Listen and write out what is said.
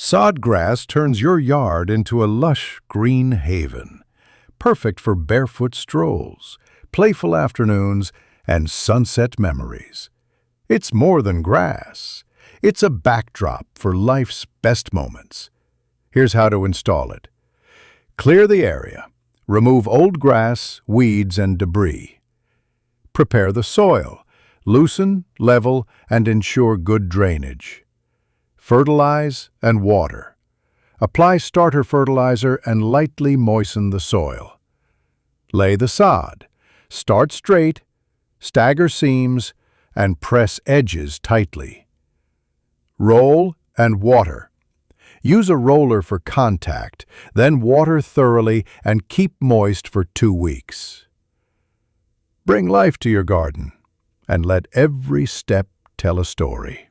Sod grass turns your yard into a lush green haven, perfect for barefoot strolls, playful afternoons, and sunset memories. It's more than grass. It's a backdrop for life's best moments. Here's how to install it. Clear the area. Remove old grass, weeds, and debris. Prepare the soil. Loosen, level, and ensure good drainage. Fertilize and water. Apply starter fertilizer and lightly moisten the soil. Lay the sod. Start straight, stagger seams, and press edges tightly. Roll and water. Use a roller for contact, then water thoroughly and keep moist for 2 weeks. Bring life to your garden and let every step tell a story.